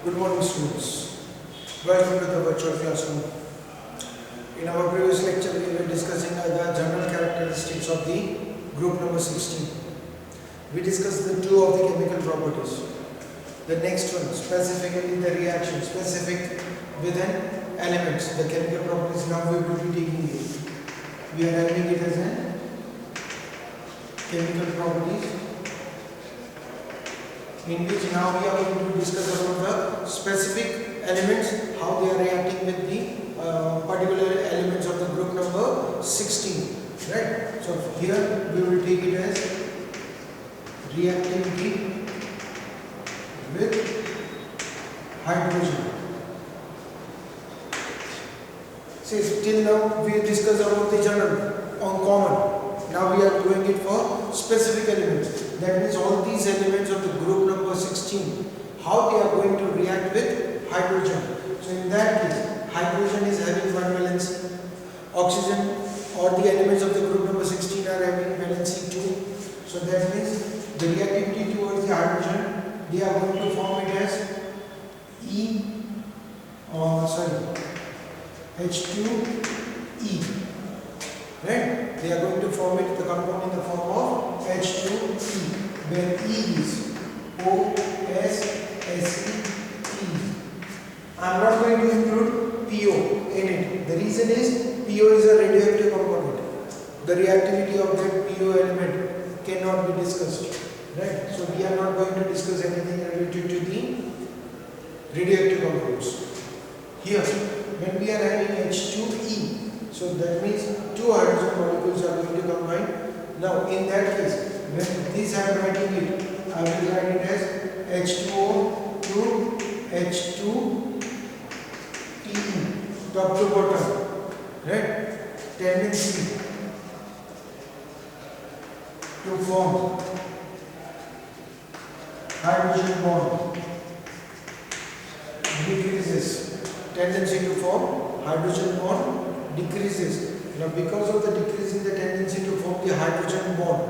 Good morning, students. Welcome to the virtual classroom. In our previous lecture, we were discussing the general characteristics of the group number 16. We discussed the two of the chemical properties. The next one, specifically the reaction, specific within elements. The chemical properties now we will be taking it. We are having it as a chemical properties, in which now we are going to discuss about the specific elements, how they are reacting with the particular elements of the group number 16. Right? So here we will take it as reactivity with hydrogen. See, till now we discussed about the general on common. Now we are doing it for specific elements. That means all these elements of the group number 16, how they are going to react with hydrogen. So in that case, hydrogen is having one valency, oxygen or the elements of the group number 16 are having valency 2. So that means the reactivity towards the hydrogen, they are going to form it as H2E. Right? They are going to form it, the compound in the form of H2E, where E is OSSE. I am not going to include PO in it. The reason is PO is a radioactive component. The reactivity of that PO element cannot be discussed. Right? So we are not going to discuss anything related to the radioactive compounds. Here, when we are having H2E, so that means two hydrogen molecules are going to combine. Now in that case, when this I am writing it, I will write it as H2O to H2TE, top to bottom, right? Tendency to form hydrogen bond decreases. Tendency to form hydrogen bond decreases. Now because of the decrease in the tendency to form the hydrogen bond,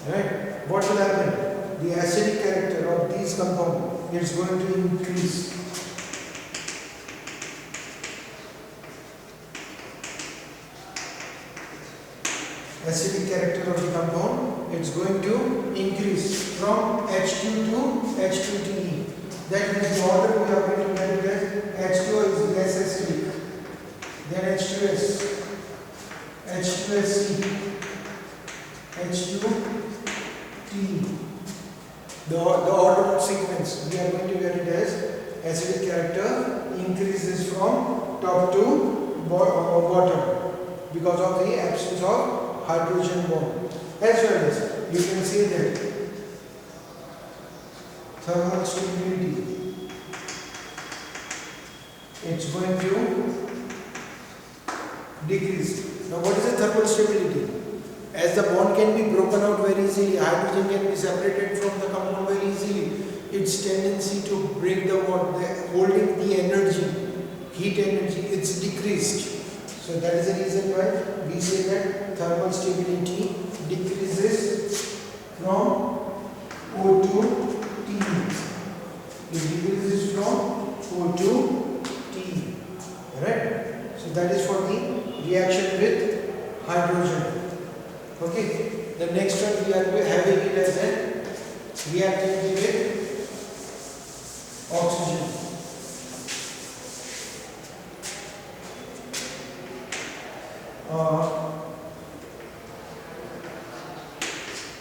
right, what will happen? The acidic character of these compounds is going to increase. Acidic character of the compound, it's going to increase from H2 to H2TE. That means the order we are going to get it as H2O is less acidic, then H2S, H2SC, H2T. The order of sequence, we are going to get it as acidic character increases from top to bottom because of the absence of hydrogen bond. As well as you can see that thermal stability, it's going to decrease. Now what is the thermal stability? As the bond can be broken out very easily, hydrogen can be separated from the compound very easily, its tendency to break the bond, holding the energy, heat energy, it's decreased. So that is the reason why we say that thermal stability decreases from O to T. It decreases from O to T. Right? So that is for the reaction with hydrogen. Okay. The next one we are having it as a reactivity with oxygen.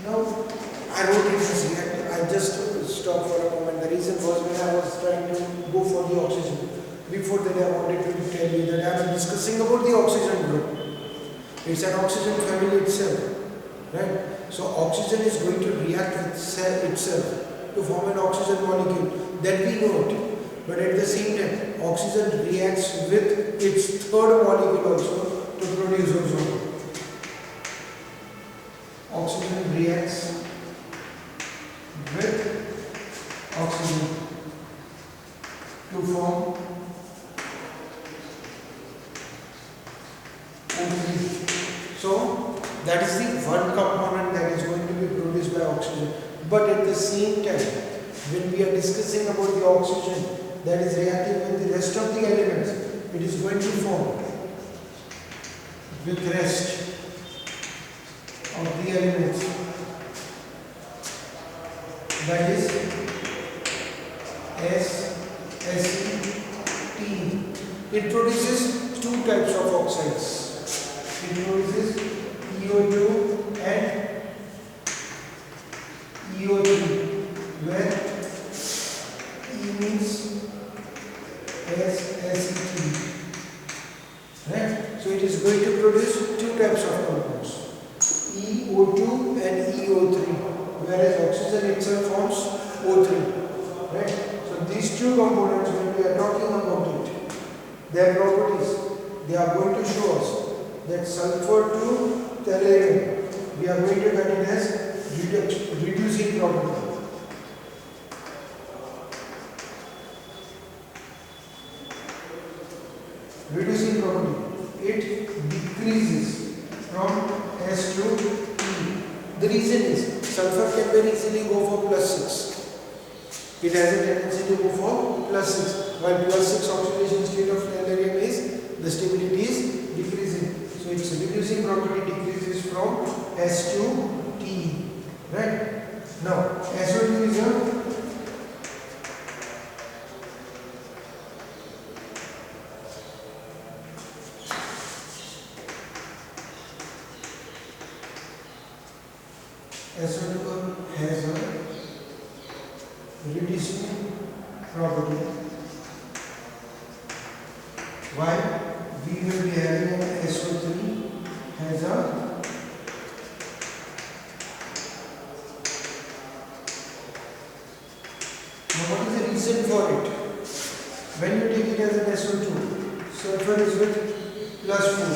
Now I wrote it as reactive. I just stopped for a moment. The reason was when I was trying to go for the oxygen. Before that I wanted to tell you that I am discussing about the oxygen group. It's an oxygen family itself. Right? So oxygen is going to react with itself to form an oxygen molecule. That we know it. But at the same time, oxygen reacts with its third molecule also to produce ozone. Oxygen reacts with oxygen to form O3. So that is the one component that is going to be produced by oxygen. But at the same time, when we are discussing about the oxygen that is reacting with the rest of the elements, it is going to form with rest of the elements, that is SCT. It produces two types of oxides. It produces EO2 and EO3, where E means SCT. Right? So it is going to produce two types of compounds, EO2 and EO3, whereas oxygen itself forms O3. Right? So these two components, when we are talking about it, their properties, they are going to show us that sulfur to tellurium, we are going to get it as reducing property. Reducing property, it decreases from S to E. The reason is sulfur can very easily go for +6. It has a tendency to go for +6, while +6 oxidation state of tellurium is the stability is decreasing. So its reducing property decreases from S to T. Right? Now SO2 is a SO2 has a reducing property. While we will be having an SO3 has a now what is the reason for it? When you take it as an SO2, sulfur is with +4.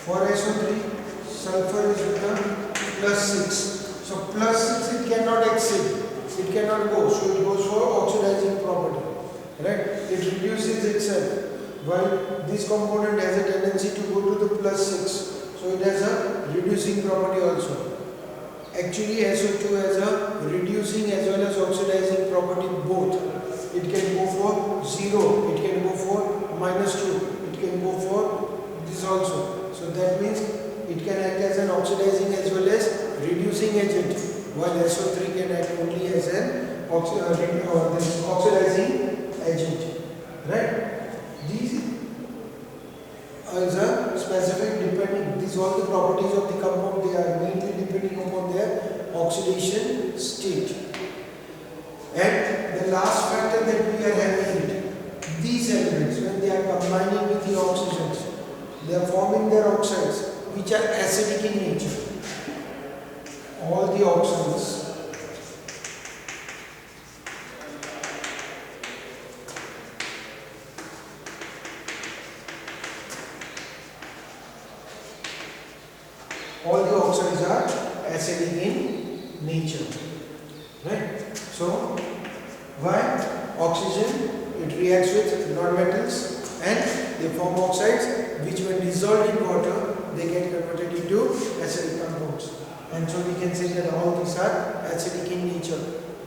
For SO3, sulfur is with a +6. So +6 it cannot exceed, it cannot go, so it goes for oxidizing property, right? It reduces itself, while this component has a tendency to go to the +6, so it has a reducing property also. Actually SO2 has a reducing as well as oxidizing property both. It can go for 0, it can go for -2, it can go for this also. So that means it can act as an oxidizing as well as reducing agent, while SO3 can act only as an oxidizing agent. Right? These is a specific depending. These all the properties of the compound, they are mainly depending upon their oxidation state. And the last factor that we are having it, these elements when they are combining with the oxygens, they are forming their oxides which are acidic in nature. All the oxides are acidic in nature. Right? So why? Oxygen, it reacts with non-metals and they form oxides which when dissolved in water they get converted into acidic compounds. And so we can say that all these are acidic in nature.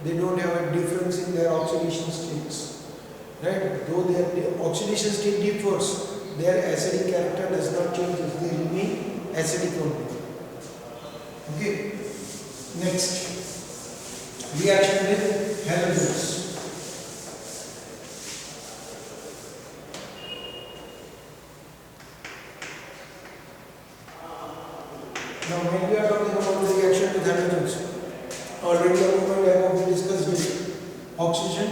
They don't have a difference in their oxidation states. Right? Though their oxidation state differs, their acidic character does not change. They remain acidic only. Okay. Next, reaction with halogens. Now, when we are talking about the reaction with halogens, already a moment ago we discussed it. Oxygen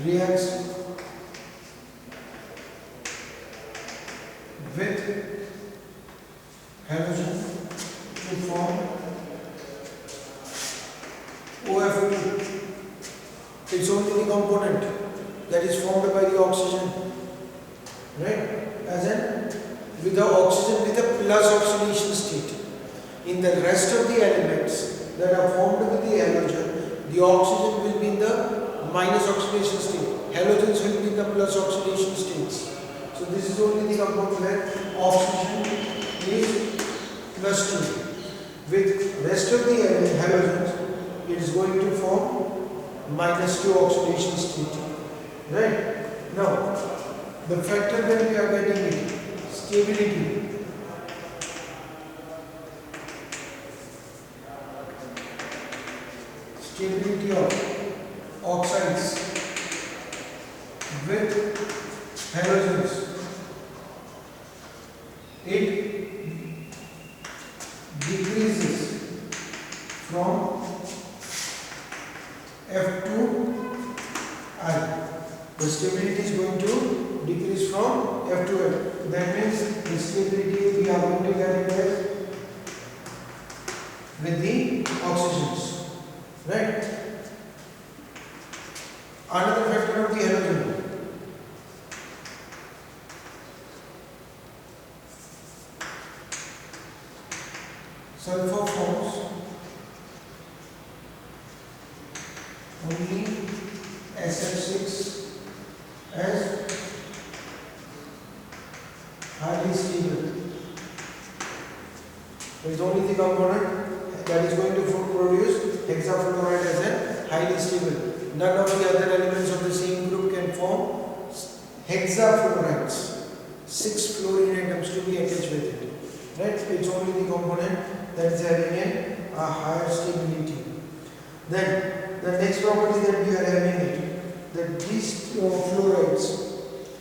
reacts with halogen to form OF2. It's only the component that is formed by the oxygen, right? As in with the oxygen with a plus oxidation state. In the rest of the elements that are formed with the halogen, the oxygen will be in the minus oxidation state. Halogens will be in the plus oxidation states. So this is only the compound where oxygen is +2. With rest of the halogens, it is going to form -2 oxidation state. Right? Now, the factor that we are getting it, stability. Stability of oxides with halogens. It decreases from F2I. The stability is going to decrease from F2I. That means the stability we are going to get it with the oxygens. Right? Another factor of the halogen. Sulfur forms only SF6 as highly stable. So it's only the component that is going to produce hexafluoride as a highly stable. None of the other elements of the same group can form hexafluorides. 6 fluorine atoms to be attached with it. Right? It's only the component that is having a higher stability. Then the next property that we are having it, that these fluorides,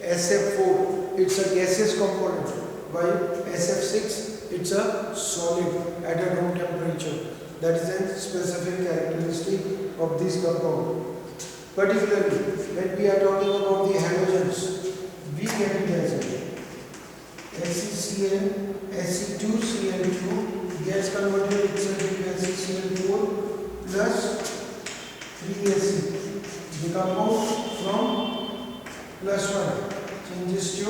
SF4, it's a gaseous component, while SF6, it's a solid at a room temperature. That is a specific characteristic of this compound. Particularly, when we are talking about the halogens, we get it as a HCl, Sc2Cl2 gas converted itself into HCl4 plus 3Sc. The compound from +1 changes to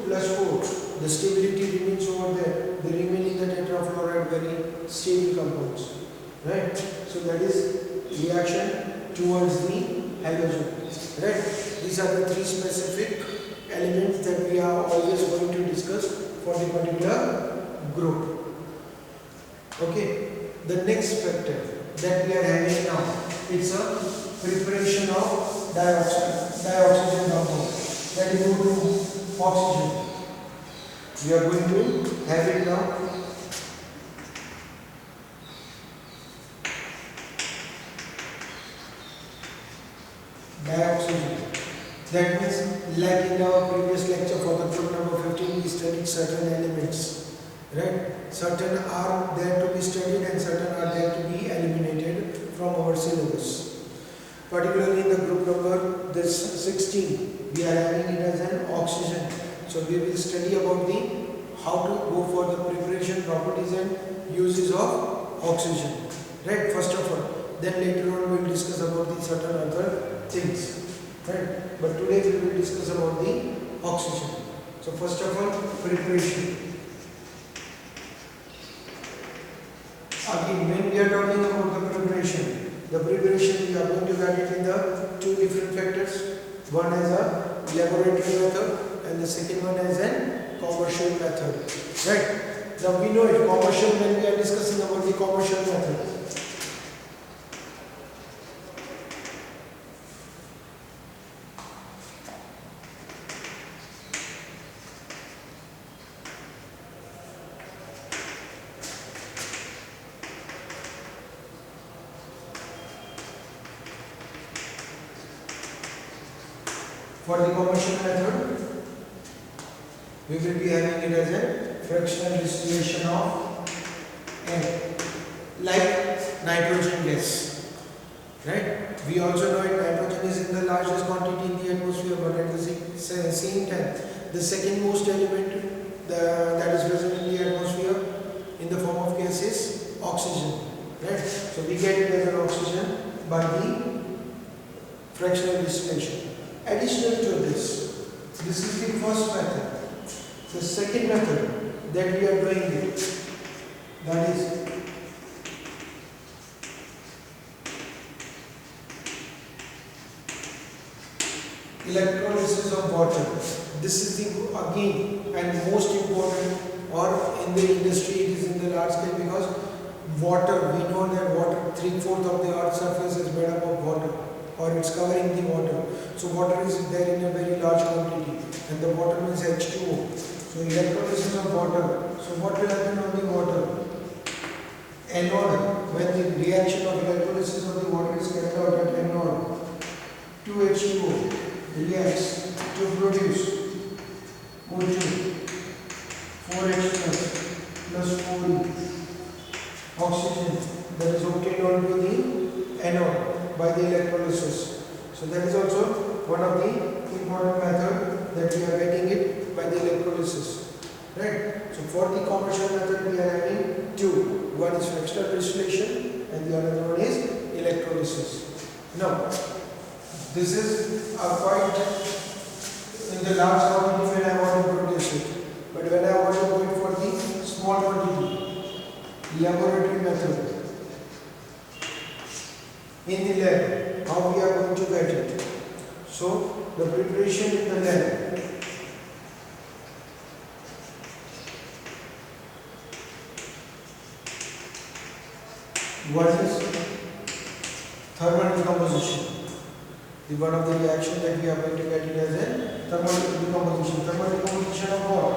+4. The stability remains over there. They remain in the tetrafluoride very stable compounds. Right? So that is reaction towards the halogen. Right? These are the 3 specific elements that we are always going to discuss for the particular group. Okay. The next factor that we are having now, it's a preparation of dioxygen compound. That is going to oxygen. We are going to have it now. Dioxygen. That means, like in our previous lecture for the group number 15, we studied certain elements. Right? Certain are there to be studied and certain are there to be eliminated from our syllabus. Particularly in the group number 16, we are having it as an oxygen. So we will study about the how to go for the preparation, properties and uses of oxygen. Right? First of all. Then later on we will discuss about the certain other things. Right? But today we will discuss about the oxygen. So first of all, preparation. Again, when we are talking about the preparation we are going to get it in the 2 different factors. One as a laboratory method and the second one as a commercial method. Right? Now we know it, commercial, when we are discussing about the commercial method. For the commercial method, we will be having it as a fractional distillation of air, like nitrogen gas. Right? We also know that nitrogen is in the largest quantity in the atmosphere, but at the same time, the second most element that is present in the atmosphere in the form of gas is oxygen. Right? So we get it as an oxygen by the fractional distillation. Additional to this is the first method. The second method that we are doing it, that is electrolysis of water. This is the again and most important, or in the industry it is in the large scale, because water, we know that water, 3/4 of the earth's surface is made up of water, or it's covering the water. So water is there in a very large quantity, and the water means H2O. So electrolysis of water. So what will happen on the water? Anode, when the reaction of electrolysis of the water is carried out at anode, 2H2O reacts to produce O2, 4H plus 4E, oxygen that is obtained onto the anode by the electrolysis. So that is also one of the important method that we are getting it by the electrolysis. Right? So for the commercial method we are having two. One is fractional distillation and the other one is electrolysis. Now, this is a quite in the large quantity when I want to produce it. But when I want to go it for the small quantity, laboratory method, in the lab, how we are going to get it? So, the preparation in the lab. What is thermal decomposition? The one of the reaction that we are going to get it as a thermal decomposition. Thermal decomposition of what?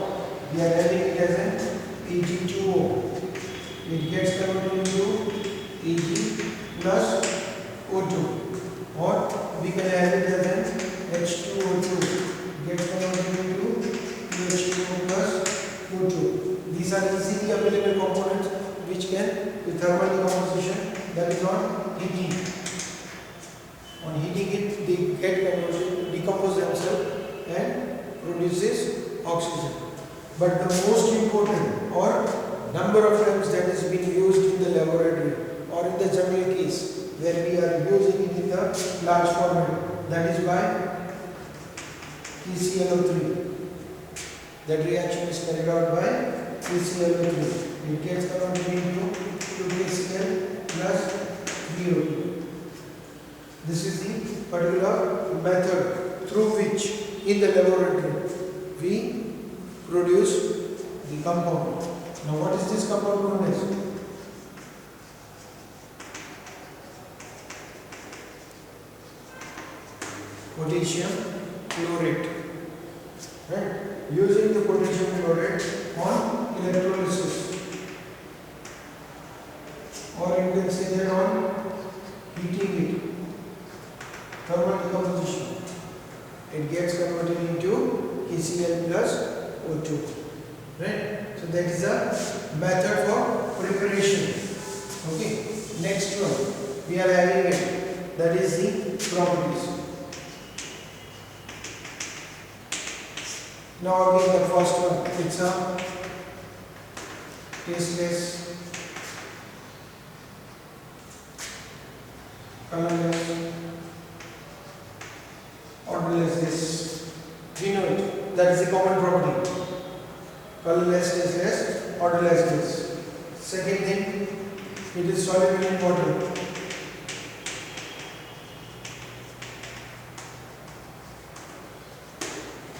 We are having it as an Ag2O. It gets converted into Ag plus O2, or we can have it as an H2O2. Gets converted into H2O plus O2. These are easily available components which can, with thermal decomposition, that is on heating. On heating it, they get converted, decompose themselves and produces oxygen. But the most important or number of times that is being used in the laboratory or in the general case where we are using it in the large format, that is by KClO3. That reaction is carried out by KClO3. It gets converted into 2KCl plus 3O2. This is the particular method through which in the laboratory we produce the compound. Now what is this compound known as? Potassium chlorate. Right? Using the potassium chlorate on electrolysis, or you can say that on heating it, thermal decomposition, it gets converted into KCl plus O2. Right? So that is a method for preparation. Okay. Next one we are having it, that is the properties. Now again the first one, it's a tasteless, colorless, odorless. We know it. That is the common property. Colorless, tasteless, odorless. Second thing, it is soluble in water.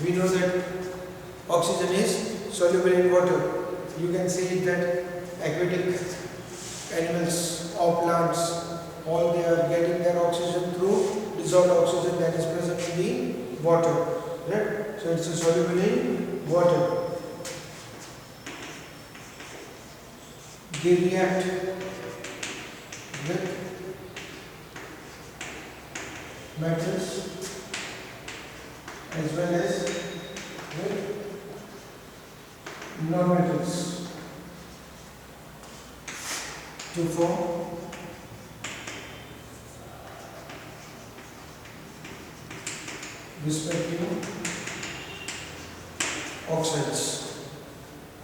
We know that oxygen is soluble in water. You can say that aquatic animals or plants, all they are getting their oxygen through dissolved oxygen that is present in the water. Right? So it's a soluble in water. They react with metals as well as with non-metals to form respective oxides.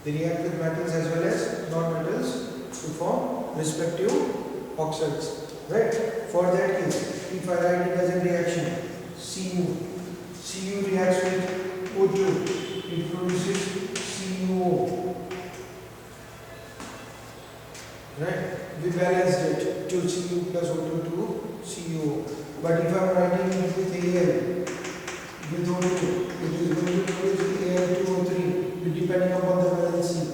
They react with metals as well as non-metals to form respective oxides. Right? For that case, if I write it as a reaction, Cu reacts with O2, it produces CuO. Right? We balanced it to Cu plus O2 to CuO. But if I am writing it with Al, with O2, it is going to produce Al2O3, depending upon the valency.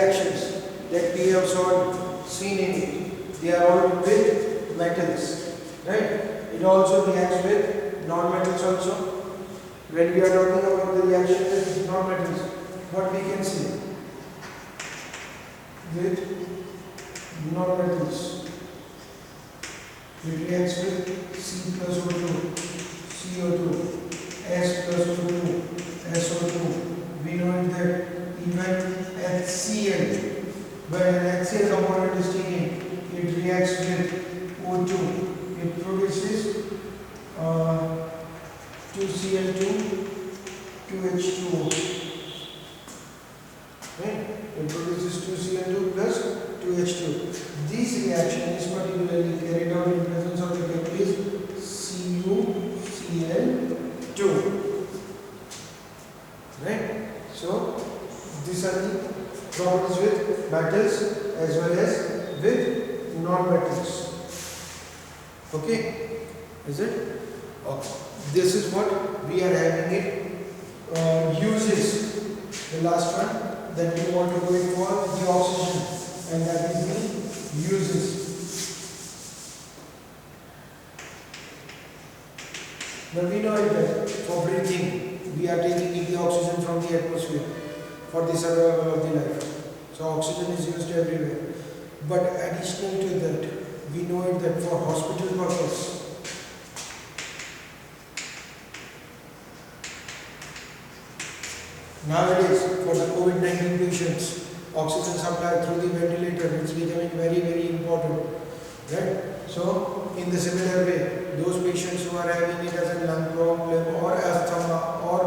reactions that we have seen in it, they are all with metals, right? It also reacts with non-metals also. When we are talking about the reaction with non-metals, what we can see with non-metals, it reacts with C plus O2, CO2, S plus O2, SO2. We know it that even HCl, when an HCl component is taken, it reacts with O2. It produces 2Cl2, 2H2O. Right? It produces 2Cl2 plus 2H2. This reaction is particularly carried out in presence of the catalyst CuCl2. Right? So, these are the properties with metals as well as with non-metals. Okay? Is it? Okay. This is what we are having it. Uses. The last one that we want to go in for the oxygen, and that is the uses. Now we know that for breathing, we are taking in the oxygen from the atmosphere for the survival of the life. So oxygen is used everywhere. But additional to that, we know it that for hospital purpose, nowadays for the COVID-19 patients, oxygen supply through the ventilator is becoming very, very important. Right? So, in the similar way, those patients who are having it as a lung problem or asthma or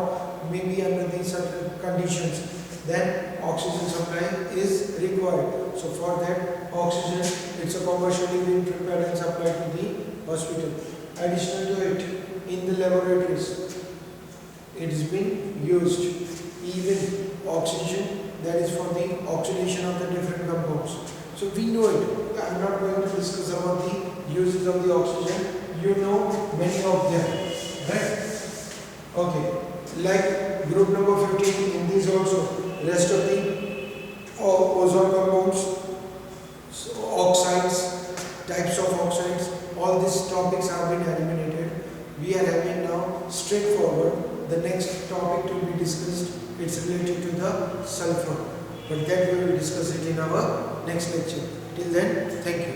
maybe under these certain conditions, then oxygen supply is required. So, for that oxygen, it's a commercially being prepared and supplied to the hospital. Additional to it, in the laboratories, it is being used. Even oxygen, that is for the oxidation of the different compounds. So we know it. I am not going to discuss about the uses of the oxygen. You know many of them, right? Okay. Like group number 15, in these also, rest of the ozone compounds, so oxides, types of oxides, all these topics have been eliminated. We are having now straightforward. The next topic to be discussed, it's related to the sulfur. But that we will discuss it in our next lecture. Till then, thank you.